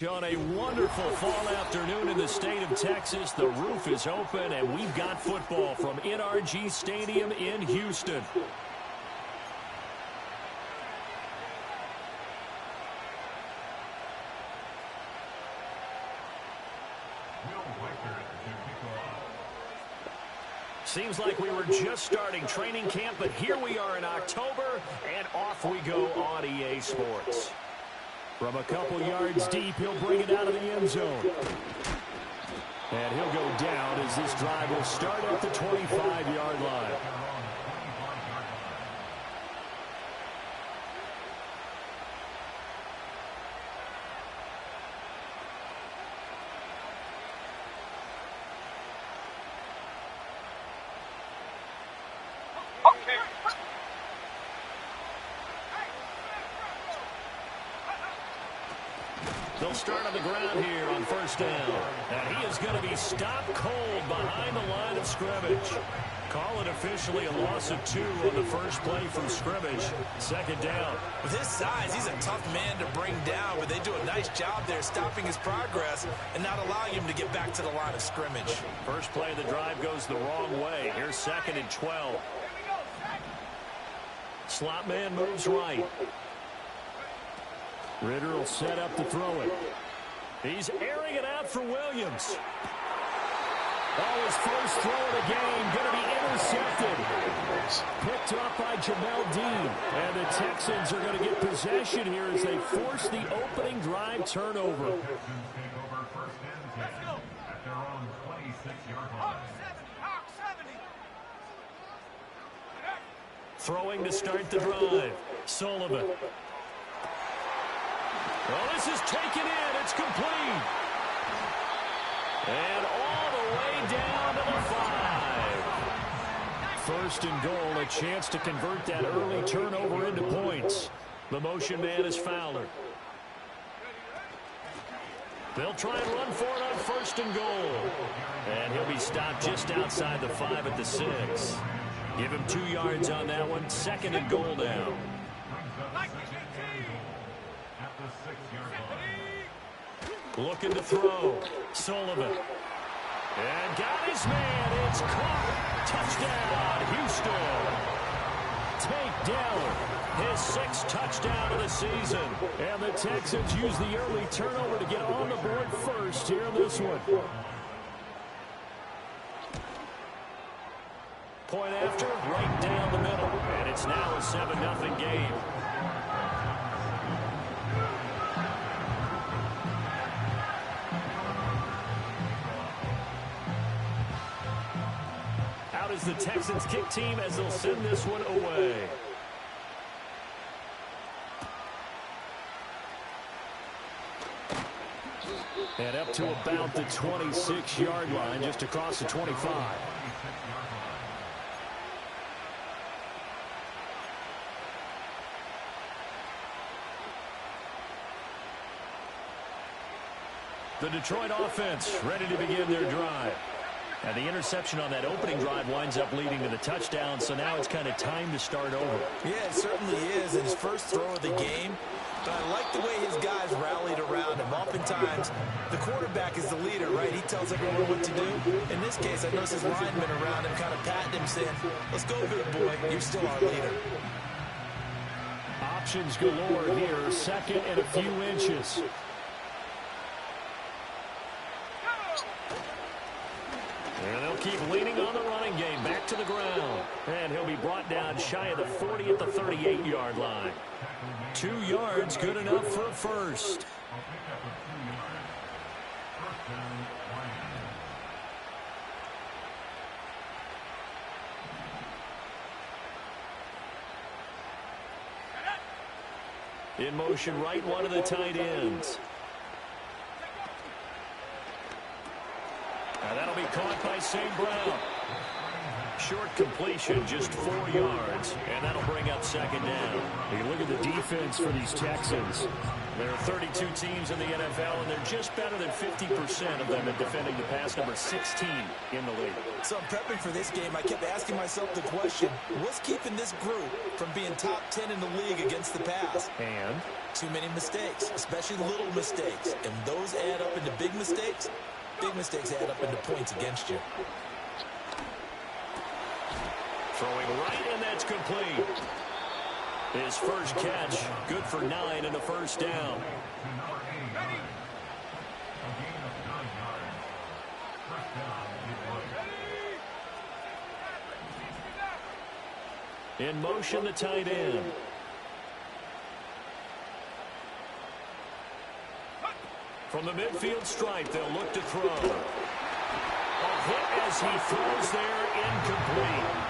On a wonderful fall afternoon in the state of Texas, the roof is open, and we've got football from NRG Stadium in Houston. Seems like we were just starting training camp, but here we are in October, and off we go on EA Sports. From a couple yards deep, he'll bring it out of the end zone. And he'll go down as this drive will start at the 25-yard line. They'll start on the ground here on first down. And he is going to be stopped cold behind the line of scrimmage. Call it officially a loss of 2 on the first play from scrimmage. Second down. With his size, he's a tough man to bring down, but they do a nice job there stopping his progress and not allowing him to get back to the line of scrimmage. First play of the drive goes the wrong way. Here's 2nd and 12. Slot man moves right. Ritter will set up to throw it. He's airing it out for Williams. Oh, his first throw of the game going to be intercepted. Picked up by Jamel Dean. And the Texans are going to get possession here as they force the opening drive turnover. Throwing to start the drive. Sullivan. Well, this is taken in. It's complete. And all the way down to the 5. First and goal, a chance to convert that early turnover into points. The motion man is Fowler. They'll try and run for it on first and goal. And he'll be stopped just outside the 5 at the 6. Give him 2 yards on that one. 2nd and goal now. Looking to throw. Sullivan. And got his man. It's caught. Touchdown, Houston. Tank Dell. His 6th touchdown of the season. And the Texans use the early turnover to get on the board first here in this one. Point after, right down the middle. And it's now a 7-0 game. Out is the Texans kick team as they'll send this one away. And up to about the 26-yard line, just across the 25. The Detroit offense ready to begin their drive. And the interception on that opening drive winds up leading to the touchdown, so now it's kind of time to start over. Yeah, it certainly is. And his first throw of the game. But I like the way his guys rallied around him. Oftentimes, the quarterback is the leader, right? He tells everyone what to do. In this case, I noticed his linemen around him kind of patting him, saying, let's go, big boy. You're still our leader. Options galore here. 2nd and a few inches. And they'll keep leaning on the running game. Back to the ground. And he'll be brought down shy of the 40 at the 38-yard line. 2 yards, good enough for a first. In motion, right one of the tight ends. And that'll be caught by St. Brown. short completion, just 4 yards, and that'll bring up second down. You look at the defense for these Texans. There are 32 teams in the NFL, and they're just better than 50% of them at defending the pass, number 16 in the league. So I'm prepping for this game. I kept asking myself the question, what's keeping this group from being top 10 in the league against the pass? And too many mistakes, especially little mistakes. And those add up into big mistakes. Big mistakes add up into points against you. Throwing right, and that's complete. His first catch, good for 9 and a first down. In motion, the tight end. From the midfield stripe, they'll look to throw. A hit as he throws there, incomplete.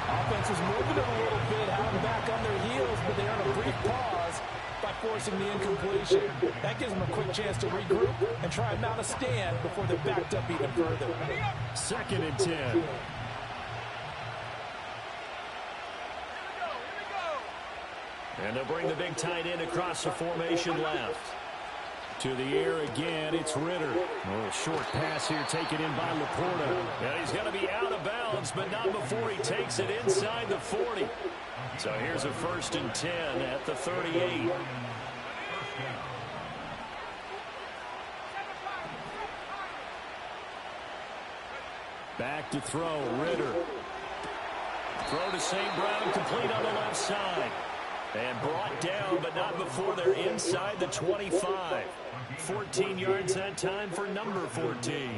Offense is moving it a little bit, having back on their heels, but they earn a brief pause by forcing the incompletion. That gives them a quick chance to regroup and try and mount a stand before they're backed up even further. 2nd and 10. And they'll bring the big tight end across the formation left. To the air again, it's Ritter. A little short pass here taken in by Laporta. And he's going to be out of bounds, but not before he takes it inside the 40. So here's a 1st and 10 at the 38. Back to throw, Ritter. Throw to St. Brown, complete on the left side. And brought down, but not before they're inside the 25. 14 yards that time for number 14.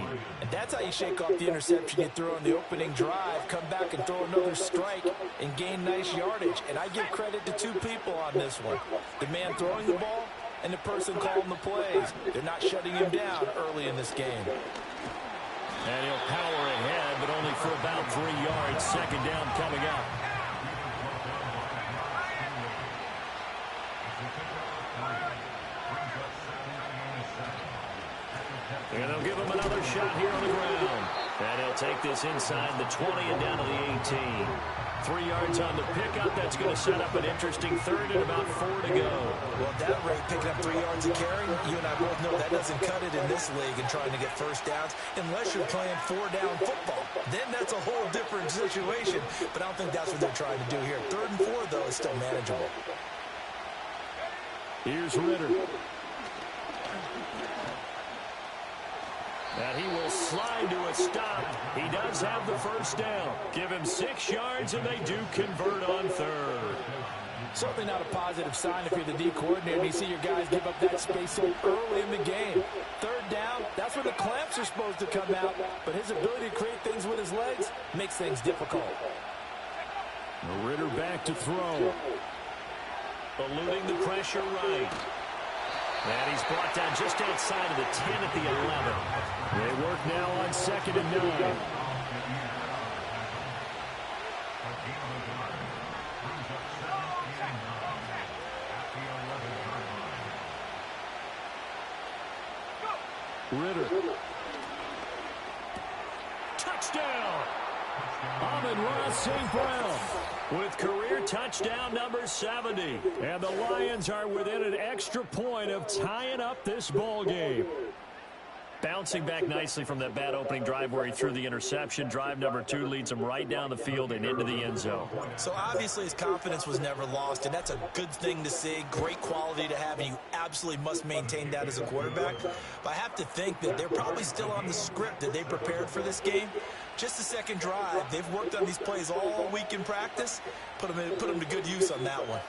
And that's how you shake off the interception you throw on the opening drive, come back and throw another strike and gain nice yardage. And I give credit to 2 people on this one. The man throwing the ball and the person calling the plays. They're not shutting him down early in this game. And he'll power ahead, but only for about 3 yards. Second down coming up. And they'll give him another shot here on the ground. And he'll take this inside the 20 and down to the 18. 3 yards on the pickup. That's going to set up an interesting 3rd and about 4 to go. Well, at that rate, picking up 3 yards a carry, you and I both know that doesn't cut it in this league and trying to get first downs unless you're playing 4-down football. Then that's a whole different situation. But I don't think that's what they're trying to do here. 3rd and 4, though, is still manageable. Here's Ritter. And he will slide to a stop. He does have the first down. Give him 6 yards, and they do convert on 3rd. Certainly not a positive sign if you're the D coordinator and you see your guys give up that space so early in the game. 3rd down, that's where the clamps are supposed to come out, but his ability to create things with his legs makes things difficult. Ritter back to throw. Eluding the pressure right. And he's brought down just outside of the 10 at the 11. They work now on 2nd and 9. Ritter. Touchdown! Amon-Ra St. Brown with career touchdown number 70. And the Lions are within an extra point of tying up this ball game. Bouncing back nicely from that bad opening drive where he threw the interception. Drive number 2 leads him right down the field and into the end zone. So obviously his confidence was never lost, and that's a good thing to see. Great quality to have, and you absolutely must maintain that as a quarterback. But I have to think that they're probably still on the script that they prepared for this game. Just the second drive. They've worked on these plays all week in practice. Put them to good use on that one.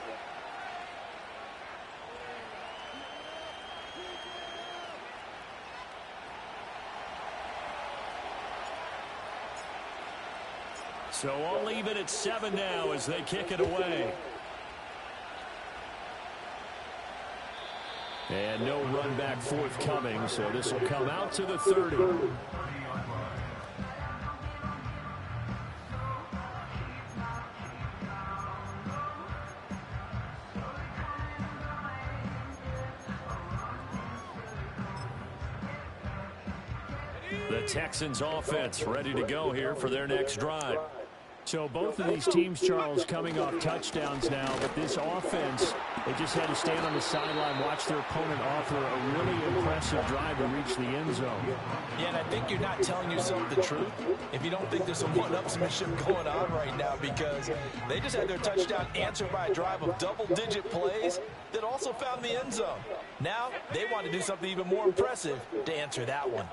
So all even at 7 now as they kick it away. And no run back forthcoming, so this will come out to the 30. The Texans offense ready to go here for their next drive. So both of these teams, Charles, coming off touchdowns now, but this offense, they just had to stand on the sideline, watch their opponent offer a really impressive drive to reach the end zone. Yeah, and I think you're not telling yourself the truth if you don't think there's some one-upsmanship going on right now, because they just had their touchdown answered by a drive of double-digit plays that also found the end zone. Now they want to do something even more impressive to answer that one.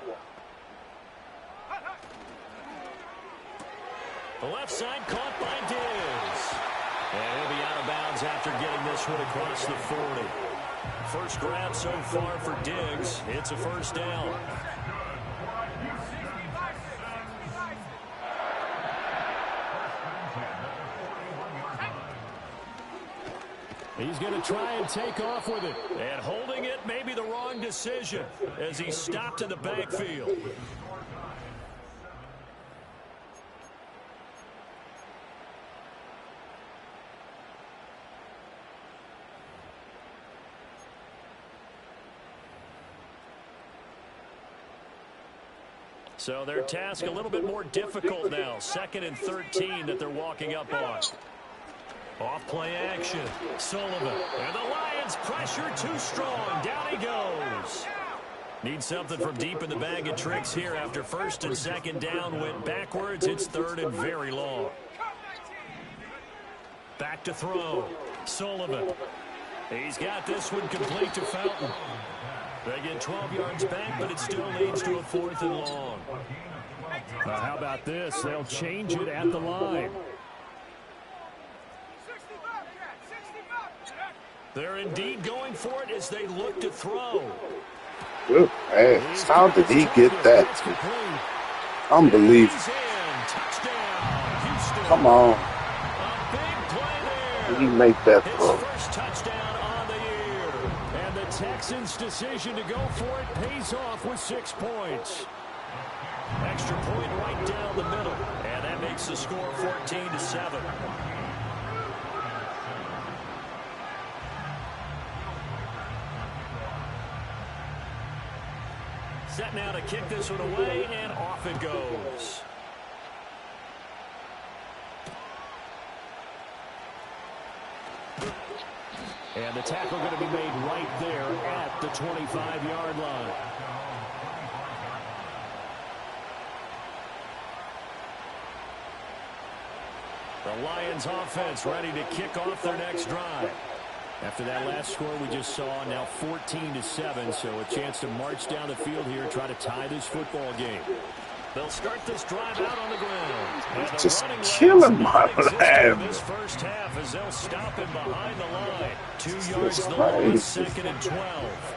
The left side caught by Diggs. And he'll be out of bounds after getting this one across the 40. First grab so far for Diggs. It's a first down. He's going to try and take off with it. And holding it may be the wrong decision as he stopped in the backfield. So their task a little bit more difficult now. 2nd and 13 that they're walking up on. Off play action. Sullivan. And the Lions pressure too strong. Down he goes. Need something from deep in the bag of tricks here after 1st and 2nd down went backwards. It's 3rd and very long. Back to throw. Sullivan. He's got this one complete to Fountain. They get 12 yards back, but it still leads to a 4th and long. How about this? They'll change it at the line. They're indeed going for it as they look to throw. Good pass. How did he get that? Unbelievable. Come on. Did he make that throw? First touchdown on the year. And the Texans' decision to go for it pays off with 6 points. Extra point right down the middle. And that makes the score 14-7. Set now to kick this one away, and off it goes. And the tackle going to be made right there at the 25-yard line. The Lions offense ready to kick off their next drive. After that last score we just saw, now 14-7, so a chance to march down the field here, try to tie this football game. They'll start this drive out on the ground. Just killing my man. This first half as they'll stop him behind the line. 2 yards the line, 2nd and 12.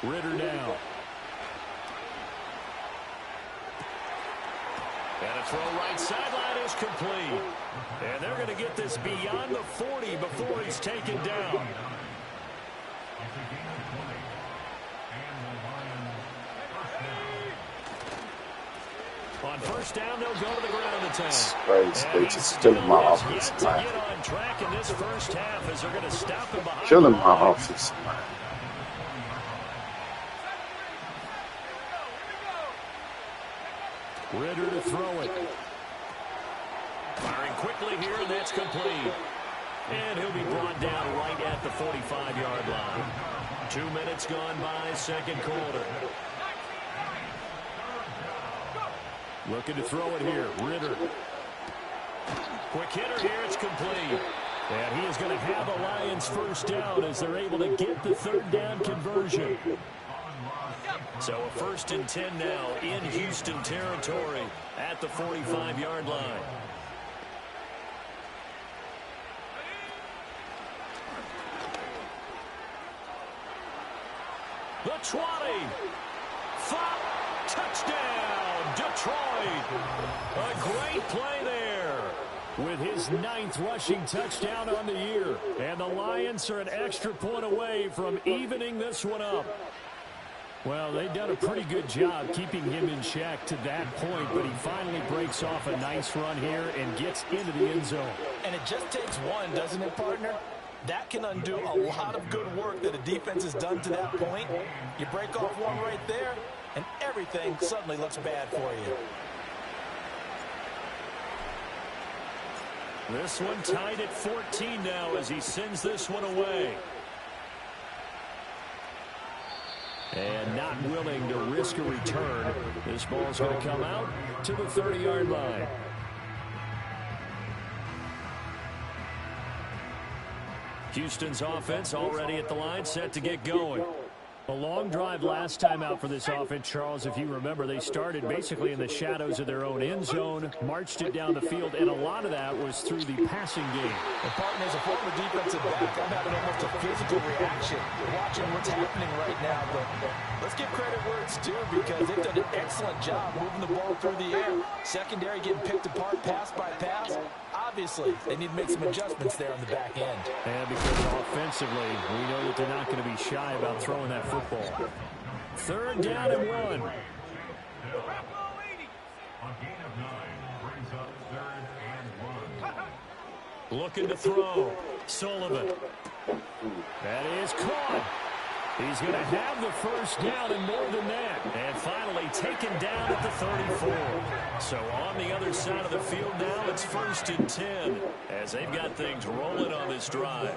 Ritter now. And a throw right sideline is complete. And they're going to get this beyond the 40 before he's taken down. On first down, they'll go to the ground attack. Right, they just killing my offensive line. Get on track in this first half as they're going to stop him behind. Killing my offensive line. Ritter to throw it. Firing quickly here, and that's complete. And he'll be brought down right at the 45-yard line. 2 minutes gone by, second quarter. Looking to throw it here, Ritter. Quick hitter here, it's complete. And he is going to have a Lions first down as they're able to get the 3rd down conversion. So a 1st and 10 now in Houston territory at the 45-yard line. The 20. Touchdown, Detroit. A great play there with his 9th rushing touchdown on the year. And the Lions are an extra point away from evening this one up. Well, they've done a pretty good job keeping him in check to that point, but he finally breaks off a nice run here and gets into the end zone. And it just takes one, doesn't it, partner? That can undo a lot of good work that a defense has done to that point. You break off one right there, and everything suddenly looks bad for you. This one tied at 14 now as he sends this one away. And not willing to risk a return. This ball's going to come out to the 30-yard line. Houston's offense already at the line, set to get going. A long drive last time out for this offense, Charles. If you remember, they started basically in the shadows of their own end zone, marched it down the field, and a lot of that was through the passing game. And partner, as a former defensive back, I'm having almost a physical reaction watching what's happening right now. But let's give credit where it's due because they've done an excellent job moving the ball through the air. Secondary getting picked apart pass by pass. Obviously, they need to make some adjustments there on the back end. And because offensively, we know that they're not going to be shy about throwing that football. Third down and 1. Looking to throw. Sullivan. That is caught. He's going to have the first down and more than that. And finally taken down at the 34. So on the other side of the field now, it's 1st and 10 as they've got things rolling on this drive.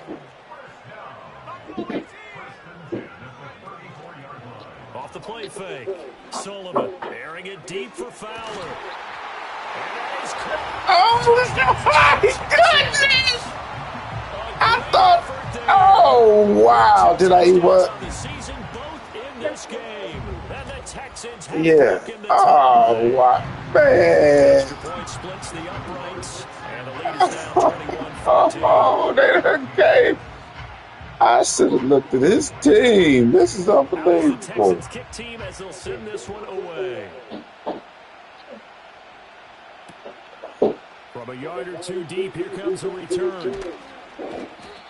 Off the play fake. Sullivan airing it deep for Fowler. And that is caught. Oh, my goodness! I thought, oh, wow. Did I eat what? Yeah. Oh, wow. Man. Oh, they done came. I should have looked at his team. This is unbelievable. The Texans kick team as they'll send this one away. From a yard or two deep, here comes a return.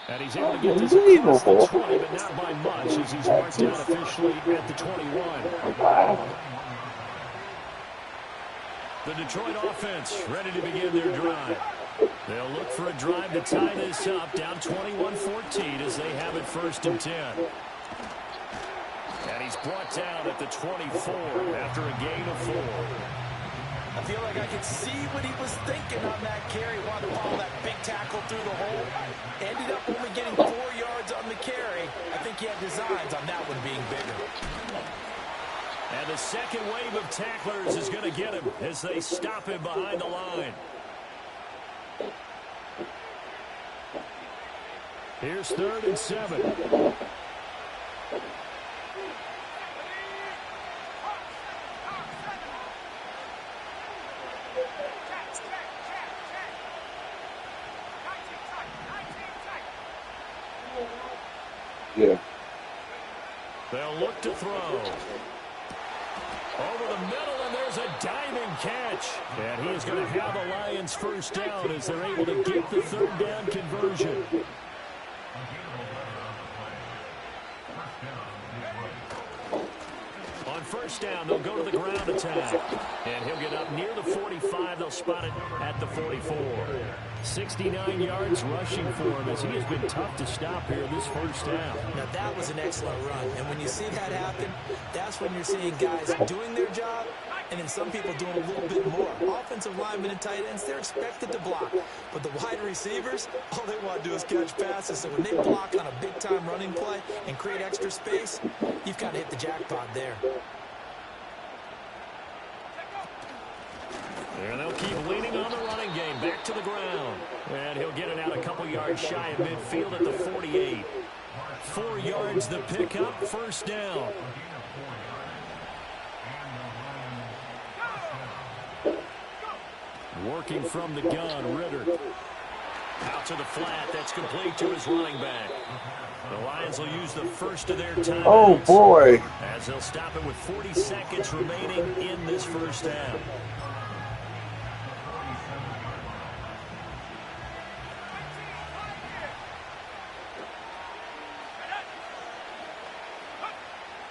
And he's able to get this across the 20, but not by much as he's marked down officially at the 21. The Detroit offense ready to begin their drive. They'll look for a drive to tie this up, down 21-14 as they have it 1st and 10. And he's brought down at the 24 after a gain of 4. I feel like I could see what he was thinking on that carry. Wanted to follow that big tackle through the hole. Ended up only getting 4 yards on the carry. I think he had designs on that one being bigger. And the second wave of tacklers is going to get him as they stop him behind the line. Here's 3rd and 7. Yeah. They'll look to throw. Over the middle, and there's a diving catch. And he is going to have the Lions first down as they're able to get the 3rd down conversion. On 1st down, they'll go to the ground attack. And he'll get up near the 45. They'll spot it at the 44. 69 yards rushing for him as he has been tough to stop here this 1st down. Now, that was an excellent run. And when you see that happen, that's when you're seeing guys doing their job and then some people doing a little bit more. Offensive linemen and tight ends, they're expected to block. But the wide receivers, all they want to do is catch passes. So when they block on a big-time running play and create extra space, you've got to hit the jackpot there. And they'll keep leaning on the running game. Back to the ground. And he'll get it out a couple yards shy of midfield at the 48. 4 yards the pickup, 1st down. Working from the gun, Ritter. Out to the flat. That's complete to his running back. The Lions will use the first of their timeouts. Oh, boy. As they'll stop it with 40 seconds remaining in this 1st half.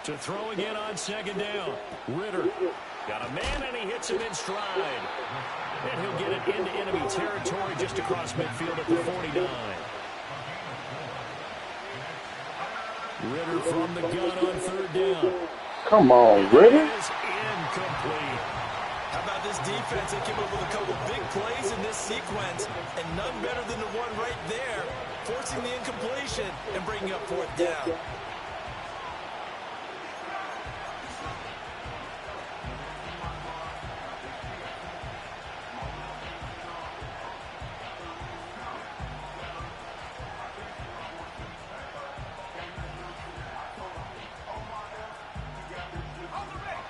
To throw again on 2nd down. Ritter got a man, and he hits him in stride. And he'll get it into enemy territory just across midfield at the 49. Ritter from the gun on third down. Come on, Ritter. Is incomplete. How about this defense? They came up with a couple big plays in this sequence, and none better than the one right there, forcing the incompletion and bringing up fourth down.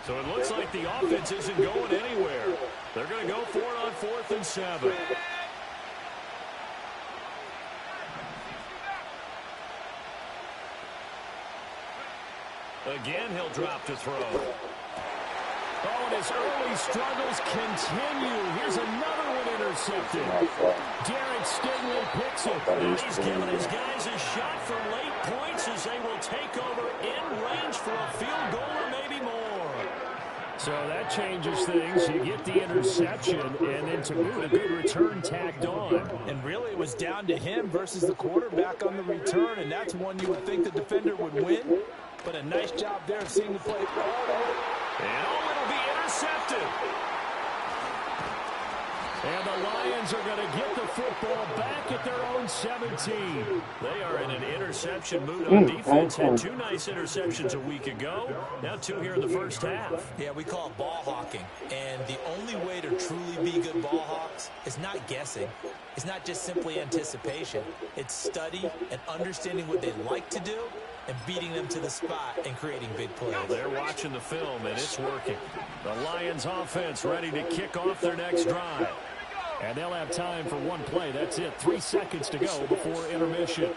So it looks like the offense isn't going anywhere. They're going to go for it on 4th and 7. Again, he'll drop to throw. Oh, and his early struggles continue. Here's another one intercepted. Derek Stingley picks it. And he's giving his guys a shot for late points as they will take over in range for a field goal or maybe more. So that changes things. You get the interception, and then to boot, a good return tacked on. And really, it was down to him versus the quarterback on the return, and that's one you would think the defender would win. But a nice job there of seeing the play. And oh, it'll be intercepted. And the Lions are going to get the football back at their own 17. They are in an interception mood on defense. Had 2 nice interceptions a week ago. Now 2 here in the first half. Yeah, we call it ball hawking. And the only way to truly be good ball hawks is not guessing. It's not just simply anticipation. It's study and understanding what they like to do and beating them to the spot and creating big plays. They're watching the film, and it's working. The Lions offense ready to kick off their next drive. And they'll have time for one play. That's it. 3 seconds to go before intermission.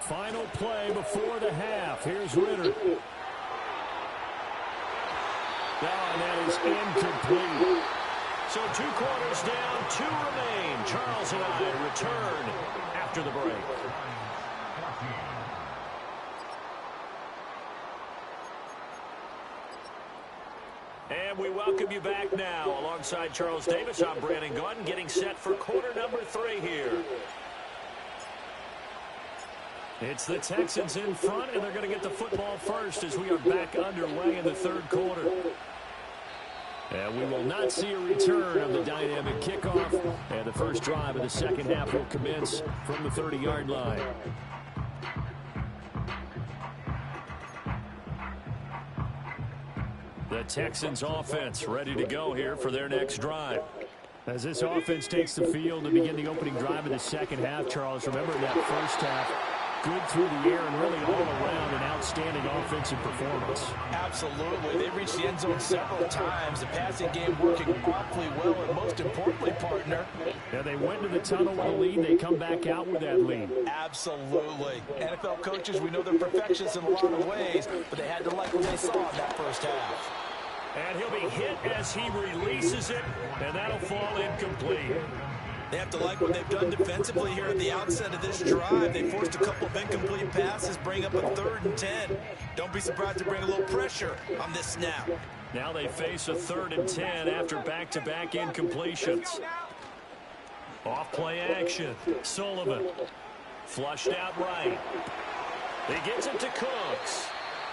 Final play before the half. Here's Ritter. And that is incomplete. So 2 quarters down, 2 remain. Charles and I return after the break. And we welcome you back now. Alongside Charles Davis, I'm Brandon Gunn, getting set for quarter number 3 here. It's the Texans in front, and they're going to get the football first as we are back underway in the 3rd quarter. And we will not see a return of the dynamic kickoff, and the first drive of the second half will commence from the 30-yard line. The Texans offense ready to go here for their next drive. As this offense takes the field to begin the opening drive of the second half, Charles, remember that first half, good through the air and really all around an outstanding offensive performance. Absolutely. They reached the end zone several times. The passing game working awfully well, and most importantly, partner. Yeah, they went to the tunnel with a lead. They come back out with that lead. Absolutely. NFL coaches, we know they're perfectionists in a lot of ways, but they had to like what they saw in that first half. And he'll be hit as he releases it, and that'll fall incomplete. They have to like what they've done defensively here at the outset of this drive. They forced a couple of incomplete passes, bring up a 3rd and 10. Don't be surprised to bring a little pressure on this snap. Now they face a 3rd and 10 after back-to-back incompletions. Off-play action. Sullivan. Flushed out right. He gets it to Cooks.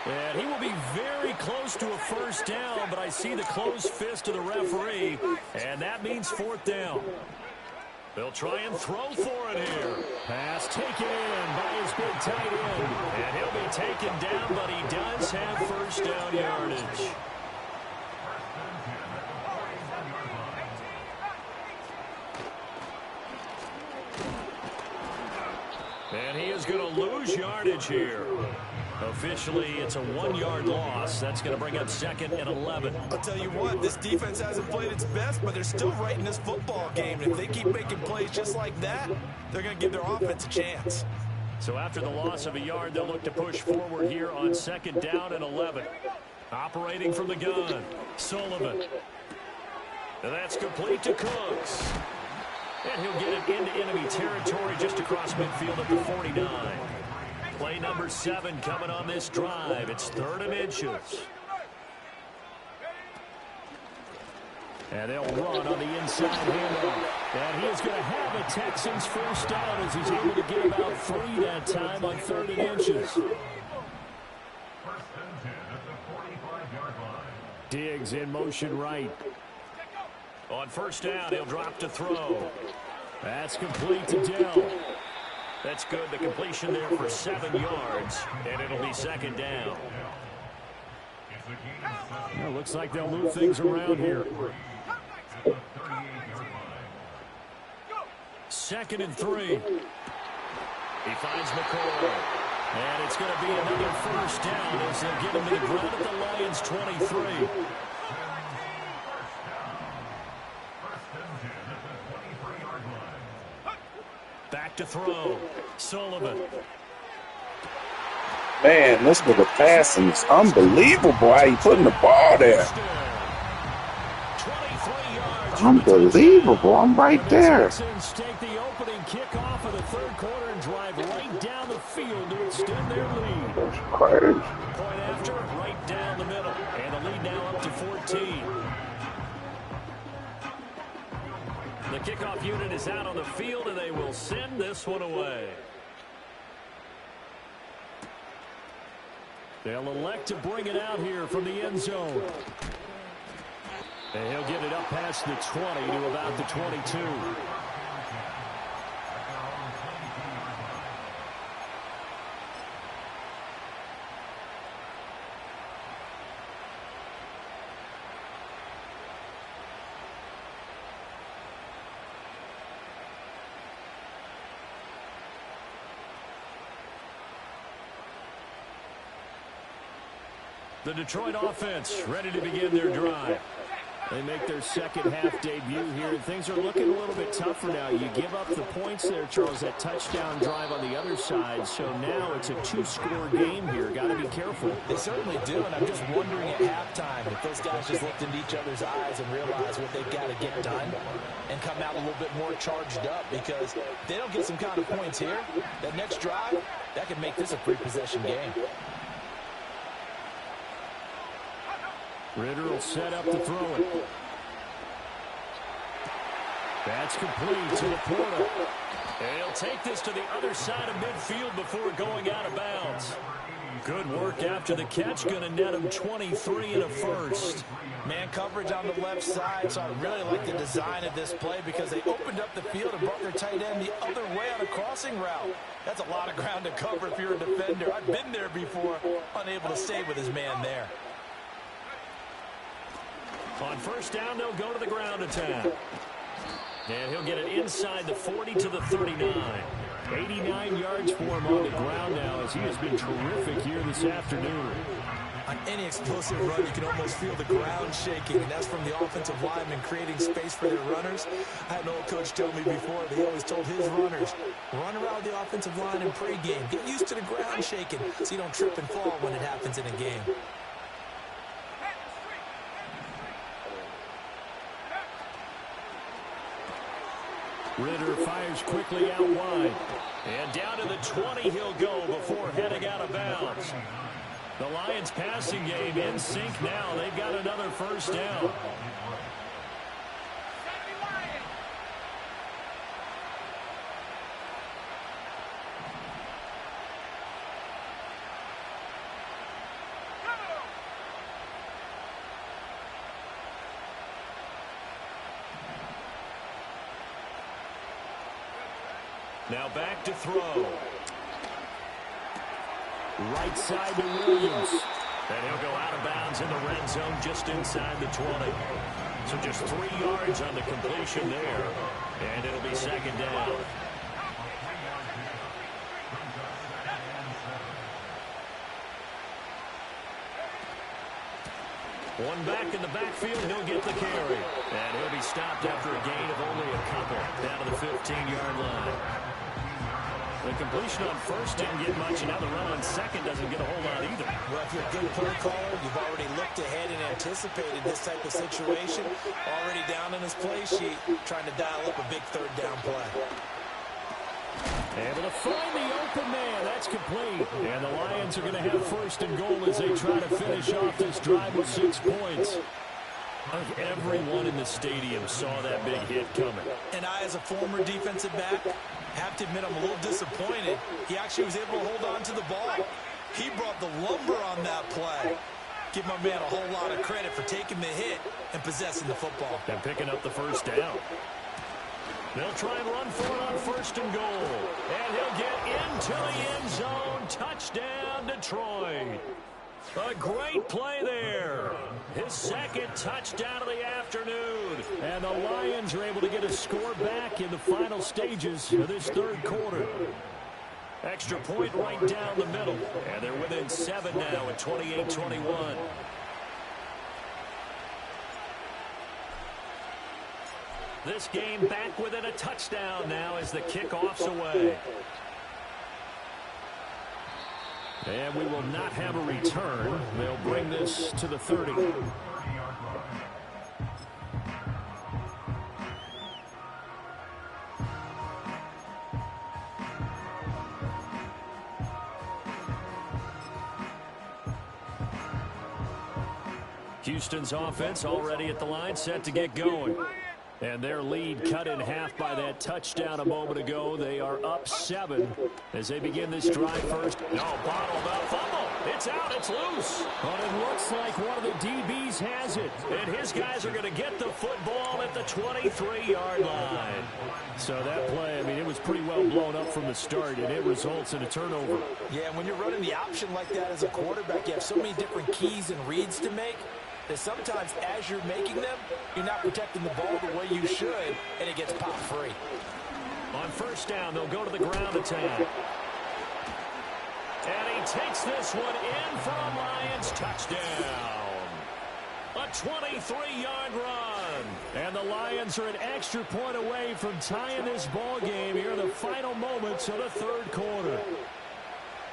And he will be very close to a first down, but I see the closed fist of the referee, and that means 4th down. They'll try and throw for it here. Pass taken in by his big tight end. And he'll be taken down, but he does have first down yardage. And he is going to lose yardage here. Officially, it's a 1-yard loss. That's going to bring up 2nd and 11. I'll tell you what, this defense hasn't played its best, but they're still right in this football game. And if they keep making plays just like that, they're going to give their offense a chance. So after the loss of a yard, they'll look to push forward here on 2nd down and 11. Operating from the gun, Sullivan. And that's complete to Cooks. And he'll get it into enemy territory just across midfield at the 49. Play number 7 coming on this drive. It's 3rd and inches. And they'll run on the inside handoff. And he is going to have a Texans first down as he's able to get about 3 that time on 3rd and inches. Diggs in motion right. On first down, he'll drop to throw. That's complete to Dell. That's good. The completion there for 7 yards, and it'll be 2nd down. Well, looks like they'll move things around here. 2nd and 3. He finds McCoy. And it's going to be another first down as they'll get him to the ground at the Lions' 23. Back to throw. Sullivan. Man, this nigga passing is unbelievable how he putting the ball there. Unbelievable. I'm right there. Texans take the opening kickoff of the 3rd quarter and drive right down the field to extend their lead. That's crazy. Point after, right down the middle. And the lead now up to 14. The kickoff unit is out on the field, and they will send this one away. They'll elect to bring it out here from the end zone. And he'll get it up past the 20 to about the 22. The Detroit offense ready to begin their drive. They make their second half debut here, and things are looking a little bit tougher now. You give up the points there, Charles, that touchdown drive on the other side, so now it's a 2-score game here. Got to be careful. They certainly do, and I'm just wondering at halftime if those guys just looked into each other's eyes and realized what they've got to get done and come out a little bit more charged up, because if they don't get some kind of points here, that next drive, that could make this a 3-possession game. Ritter will set up to throw it. That's complete to Laporta. And he'll take this to the other side of midfield before going out of bounds. Good work after the catch. Going to net him 23 and a first. Man coverage on the left side, so I really like the design of this play because they opened up the field and brought their tight end the other way on a crossing route. That's a lot of ground to cover if you're a defender. I've been there before, unable to stay with his man there. On first down, they'll go to the ground attack. And he'll get it inside the 40 to the 39. 89 yards for him on the ground now as he has been terrific here this afternoon. On any explosive run, you can almost feel the ground shaking, and that's from the offensive linemen creating space for their runners. I had an old coach tell me before, he always told his runners, run around the offensive line in pregame. Get used to the ground shaking so you don't trip and fall when it happens in a game. Ritter fires quickly out wide. And down to the 20 he'll go before heading out of bounds. The Lions passing game in sync now. They've got another first down. Now back to throw. Right side to Williams. And he'll go out of bounds in the red zone just inside the 20. So just 3 yards on the completion there. And it'll be second down. One back in the backfield, he'll get the carry. And he'll be stopped after a gain of only a couple down to the 15-yard line. The completion on first didn't get much, and now the run on second doesn't get a whole lot either. Well, if you're a good play caller, you've already looked ahead and anticipated this type of situation. Already down in his play sheet, trying to dial up a big third down play. Able to find the open man. That's complete. And the Lions are going to have first and goal as they try to finish off this drive with 6 points. I think everyone in the stadium saw that big hit coming. And I, as a former defensive back, have to admit I'm a little disappointed. He actually was able to hold on to the ball. He brought the lumber on that play. Give my man a whole lot of credit for taking the hit and possessing the football. And picking up the first down. They'll try and run for it on 1st and goal. And he'll get into the end zone. Touchdown, Detroit. A great play there. His 2nd touchdown of the afternoon. And the Lions are able to get a score back in the final stages of this 3rd quarter. Extra point right down the middle. And they're within 7 now at 28-21. This game back within a touchdown now as the kickoff's away. And we will not have a return. They'll bring this to the 30. Houston's offense already at the line, set to get going. And their lead cut in half by that touchdown a moment ago. They are up 7 as they begin this drive first. No, bottled up, fumble. It's out, it's loose. But it looks like one of the DBs has it. And his guys are going to get the football at the 23-yard line. So that play, I mean, it was pretty well blown up from the start, and it results in a turnover. Yeah, when you're running the option like that as a quarterback, you have so many different keys and reads to make that sometimes as you're making them, you're not protecting the ball the way you should, and it gets popped free. On 1st down, they'll go to the ground attack. And he takes this one in for a Lions touchdown. A 23-yard run. And the Lions are an extra point away from tying this ball game here in the final moments of the 3rd quarter.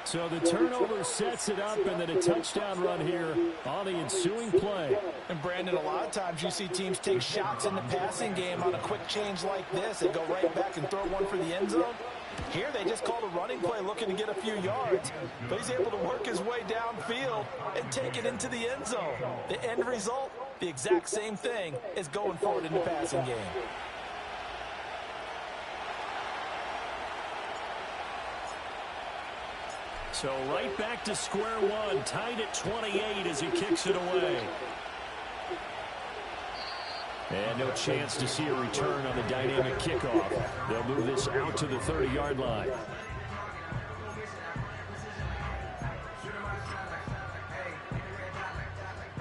So the turnover sets it up, and then a touchdown run here on the ensuing play. And, Brandon, a lot of times you see teams take shots in the passing game on a quick change like this. They go right back and throw one for the end zone. Here they just called a running play looking to get a few yards. But he's able to work his way downfield and take it into the end zone. The end result, the exact same thing as going forward in the passing game. So right back to square one, tied at 28 as he kicks it away. And no chance to see a return on the dynamic kickoff. They'll move this out to the 30-yard line.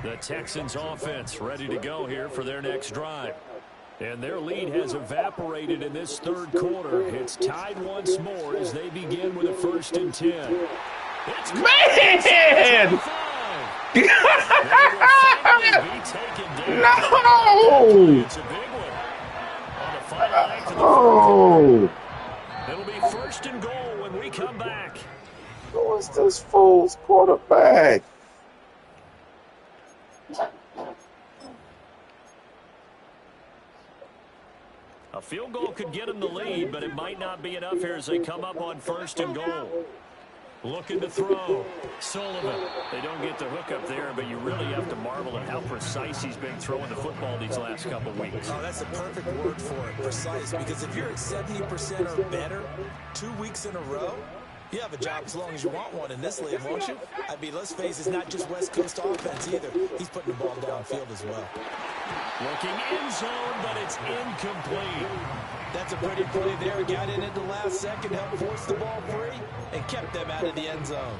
The Texans offense ready to go here for their next drive. And their lead has evaporated in this 3rd quarter. It's tied once more as they begin with a 1st and 10. It's Man! No! It's a big one. On the final act of the Oh! It'll be 1st and goal when we come back. Who is this fool's quarterback? A field goal could get them the lead, but it might not be enough here as they come up on 1st and goal. Looking to throw. Sullivan. They don't get the hook up there, but you really have to marvel at how precise he's been throwing the football these last couple weeks. Oh, that's the perfect word for it, precise. Because if you're at 70% or better 2 weeks in a row, you have a job as long as you want one in this league, won't you? I mean, let's face it, it's not just West Coast offense either. He's putting the ball downfield as well. Looking in zone, but it's incomplete. That's a pretty play there. Got in at the last second, helped force the ball free, and kept them out of the end zone.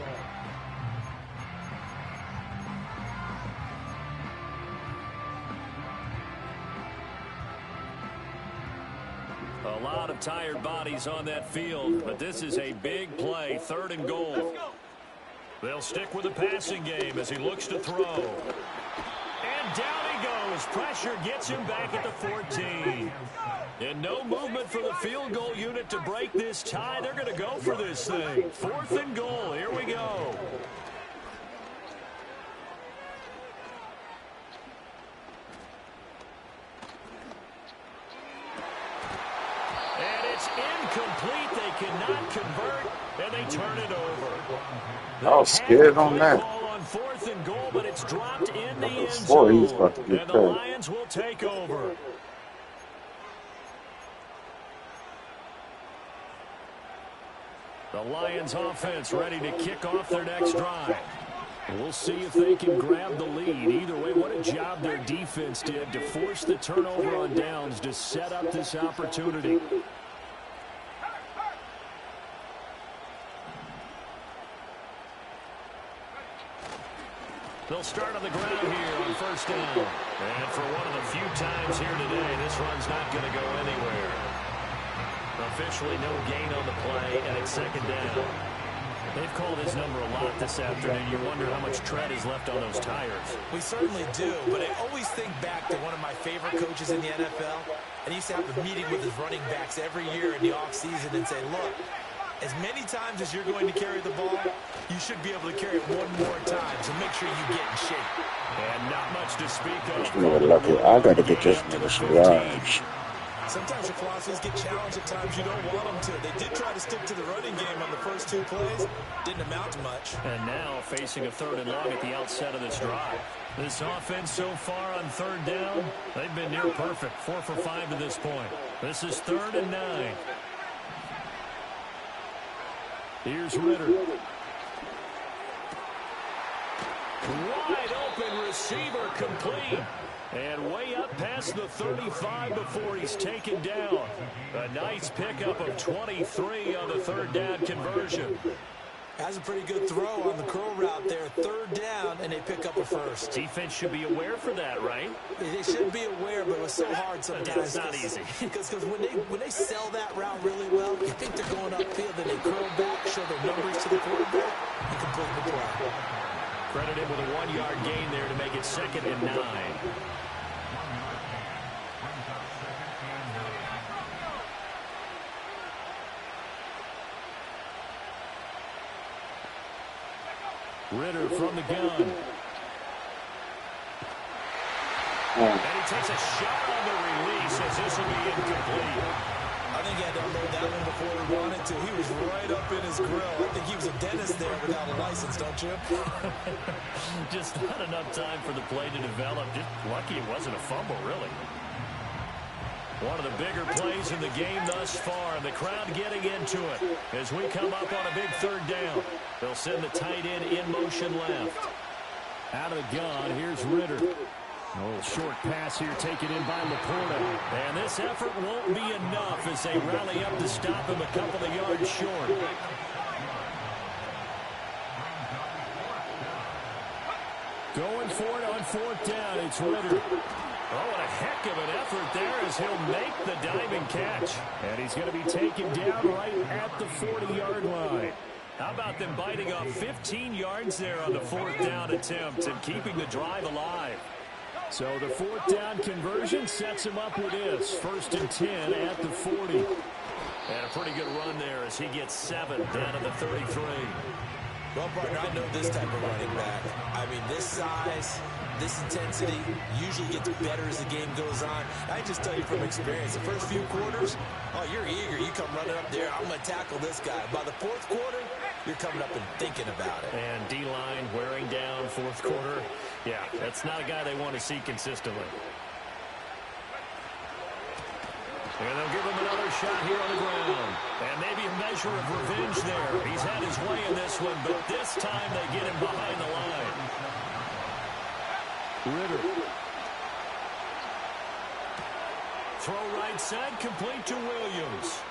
A lot of tired bodies on that field, but this is a big play, 3rd and goal. They'll stick with the passing game as he looks to throw. And down he goes. Pressure gets him back at the 14. And no movement for the field goal unit to break this tie. They're going to go for this thing. 4th and goal. Here we go. And it's incomplete. They cannot convert, and they turn it over. I was scared on that. On 4th and goal, but it's dropped in in the end Before he's zone. about to get And the cut. Lions will take over. The Lions offense ready to kick off their next drive. We'll see if they can grab the lead. Either way, what a job their defense did to force the turnover on downs to set up this opportunity. They'll start on the ground here on first down. And for one of the few times here today, this run's not going to go anywhere. Officially no gain on the play, and it's second down. They've called his number a lot this afternoon. You wonder how much tread is left on those tires. We certainly do, but I always think back to one of my favorite coaches in the NFL. And he used to have a meeting with his running backs every year in the offseason and say, look, as many times as you're going to carry the ball, you should be able to carry it one more time, so make sure you get in shape. And not much to speak of. This nigga lucky. I got to get this nigga some yards. Sometimes your philosophies get challenged at times you don't want them to. They did try to stick to the running game on the first two plays. Didn't amount to much. And now facing a 3rd and long at the outset of this drive. This offense so far on 3rd down, they've been near perfect. 4 for 5 to this point. This is 3rd and 9. Here's Ritter. Wide open receiver complete. And way up past the 35 before he's taken down. A nice pickup of 23 on the 3rd down conversion. Has a pretty good throw on the curl route there. 3rd down, and they pick up a first. Defense should be aware for that, right? They should be aware, but it was so hard sometimes. It's not easy. Because when they sell that route really well, you think they're going upfield, then they curl back, show their numbers to the quarterback, and complete the play. Credit him with a 1-yard gain there to make it 2nd and 9. Ritter from the gun. And he takes a shot on the release as this will be incomplete. I think he had to unload that one before he wanted to. He was right up in his grill. I think he was a dentist there without a license, don't you? Just not enough time for the play to develop. Just lucky it wasn't a fumble, really. One of the bigger plays in the game thus far, and the crowd getting into it as we come up on a big 3rd down. They'll send the tight end in motion left. Out of the gun, here's Ritter. A little short pass here taken in by Laporta. And this effort won't be enough as they rally up to stop him a couple of yards short. Going for it on 4th down, it's Ritter. Oh, what a heck of an effort there as he'll make the diving catch. And he's going to be taken down right at the 40-yard line. How about them biting off 15 yards there on the 4th down attempt and keeping the drive alive? So the 4th down conversion sets him up with this. 1st and 10 at the 40. And a pretty good run there as he gets 7 down to the 33. Well, partner, I know this type of running back. I mean, this size, this intensity usually gets better as the game goes on. I just tell you from experience, the first few quarters, oh, you're eager. You come running up there, I'm going to tackle this guy. By the 4th quarter, you're coming up and thinking about it. And D-line wearing down 4th quarter. Yeah, that's not a guy they want to see consistently. And they'll give him another shot here on the ground. And maybe a measure of revenge there. He's had his way in this one, but this time they get him behind the line. Ritter. Throw right side, complete to Williams.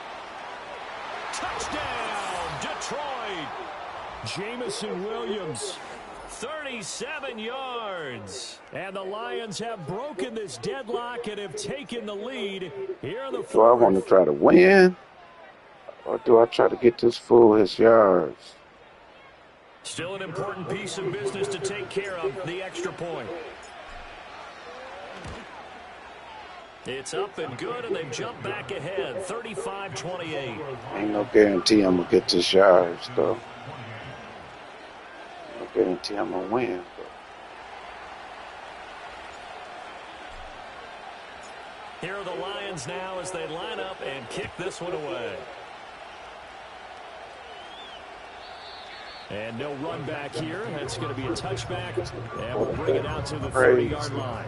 Touchdown, Detroit. Jamison Williams. 37 yards. And the Lions have broken this deadlock and have taken the lead here in the 4th. Do I want to try to win? Or do I try to get this fool his yards? Still an important piece of business to take care of, the extra point. It's up and good, and they've jumped back ahead, 35-28. Ain't no guarantee I'm going to get this yards, though. No guarantee I'm going to win. Here are the Lions now as they line up and kick this one away. And no run back here. That's going to be a touchback. And we'll bring it out to the 30-yard line.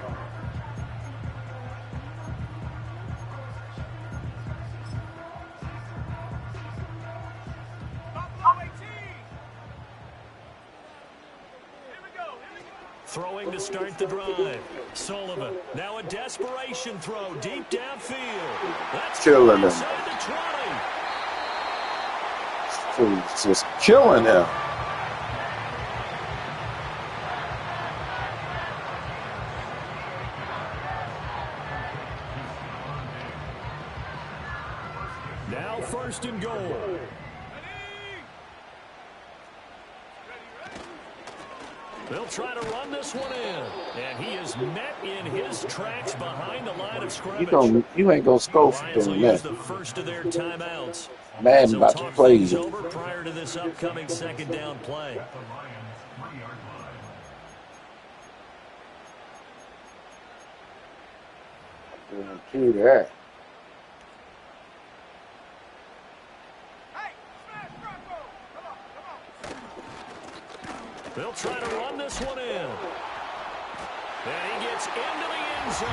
Throwing to start the drive. Sullivan. Now a desperation throw deep downfield. That's killing him. inside the 20. He's just killing him. Now first and goal. They'll try to run this one in. And he is met in his tracks behind the line of scrimmage. You ain't gonna score for Lions will doing use that. the first of their timeouts. Madden about to play you. Over prior to this upcoming second down play. Do that. They'll try to run this one in. And he gets into the end zone.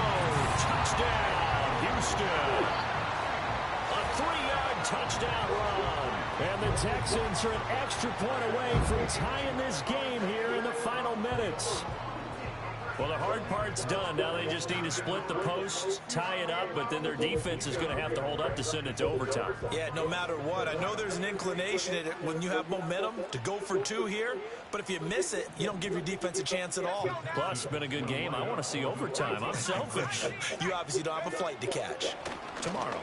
Touchdown, Houston. A 3-yard touchdown run. And the Texans are an extra point away from tying this game here in the final minutes. Well, the hard part's done. Now they just need to split the posts, tie it up, but then their defense is going to have to hold up to send it to overtime. Yeah, no matter what. I know there's an inclination in it when you have momentum to go for two here, but if you miss it, you don't give your defense a chance at all. Plus, it's been a good game. I want to see overtime. I'm selfish. You obviously don't have a flight to catch. Tomorrow.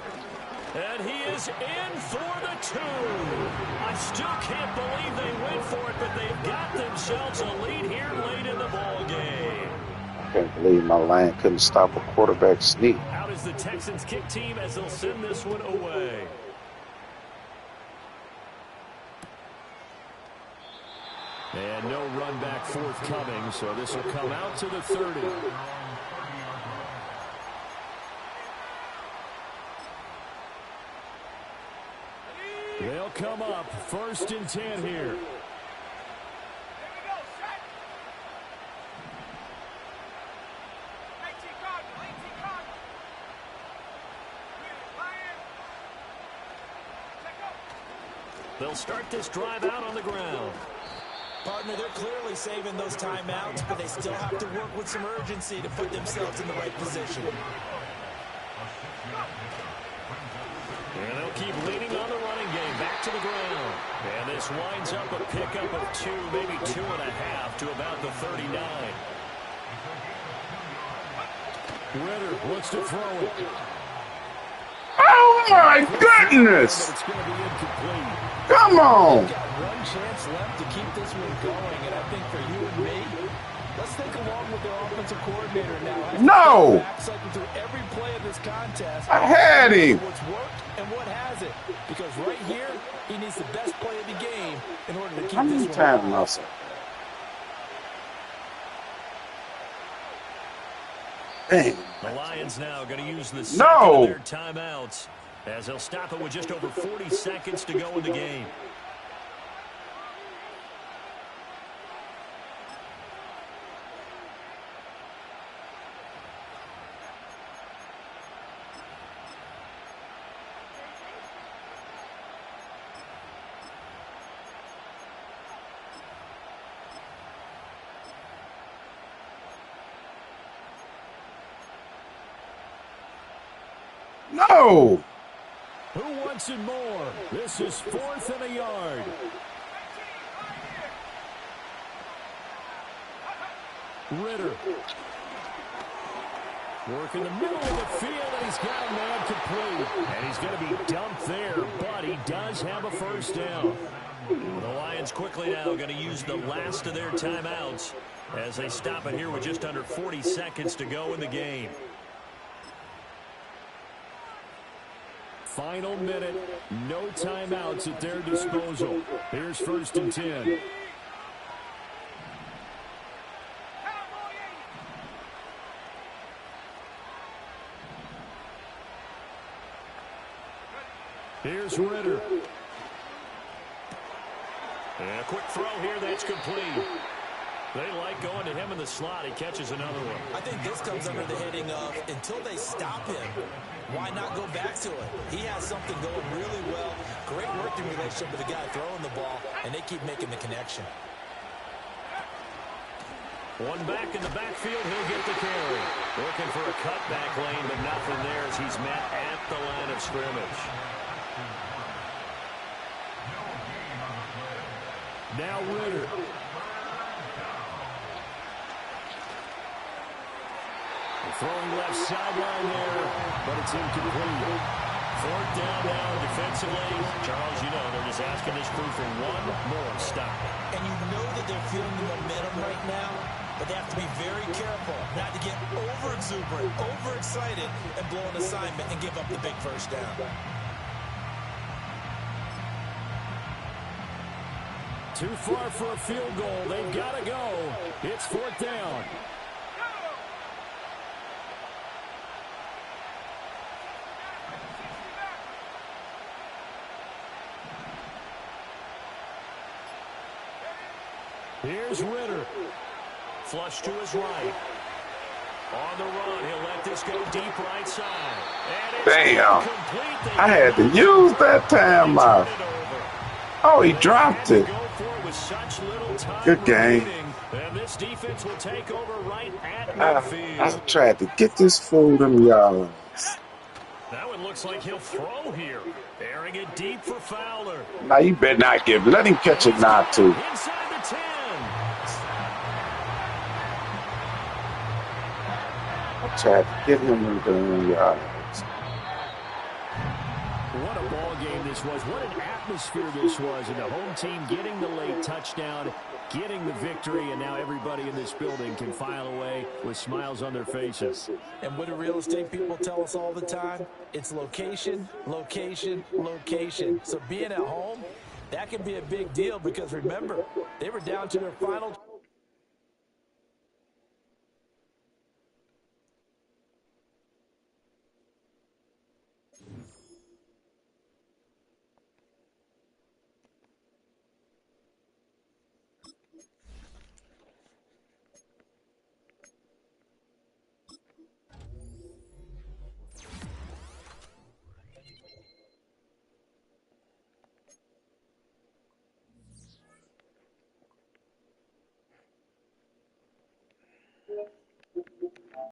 And he is in for the 2. I still can't believe they went for it, but they've got themselves a lead here late in the ball game. I can't believe my line couldn't stop a quarterback sneak. Out is the Texans kick team as they'll send this one away. And no run back forthcoming, so this will come out to the 30. They'll come up 1st and 10 here. They'll start this drive out on the ground. Partner, they're clearly saving those timeouts, but they still have to work with some urgency to put themselves in the right position. And they'll keep leaning on the running game back to the ground. And this winds up a pickup of 2, maybe 2.5 to about the 39. Ritter looks to throw it. Oh my goodness! But it's going to be incomplete. Come on! We've got one chance left to keep this one going, and I think for you and me, let's think along with their offensive coordinator now. No! Cycling through every play of this contest. I had him. What's worked and what hasn't, because right here he needs the best play of the game in order to keep How this many one times alive. muscle? Dang. The Lions now going to use the second No! of their timeouts as they'll stop it with just over 40 seconds to go in the game. No! Who wants it more? This is 4th and a yard. Ritter. Work in the middle of the field, and he's got a man complete. And he's going to be dumped there, but he does have a first down. The Lions quickly now going to use the last of their timeouts as they stop it here with just under 40 seconds to go in the game. Final minute, no timeouts at their disposal. Here's 1st and 10. Here's Ritter. And a quick throw here that's complete. They like going to him in the slot. He catches another one. I think this comes under the heading of until they stop him, why not go back to it? He has something going really well. Great working relationship with the guy throwing the ball, and they keep making the connection. One back in the backfield, he'll get the carry. Looking for a cutback lane, but nothing there as he's met at the line of scrimmage. Now Ritter. Throwing left sideline there, but it's incomplete. Fourth down now defensively. Charles, you know, they're just asking this crew for one more stop. And you know that they're feeling the momentum right now, but they have to be very careful not to get over-exuberant, overexcited, and blow an assignment and give up the big first down. Too far for a field goal. They've got to go. It's fourth down. Here's Ritter. Flush to his right. On the run, he'll let this go deep right side. Damn. I had to use that time out. Oh, he dropped it. Good game. And this defense will take over right at I tried to get this fool them yards. That one looks like he'll throw here. Airing it deep for Fowler. Now you better not give. Let him catch it not to. Inside the 10. I tried to get him in the yards. What a ball game this was. What an atmosphere this was. And the home team getting the late touchdown, getting the victory, and now everybody in this building can file away with smiles on their faces. And what do real estate people tell us all the time? It's location, location, location. So being at home, that can be a big deal because remember, they were down to their final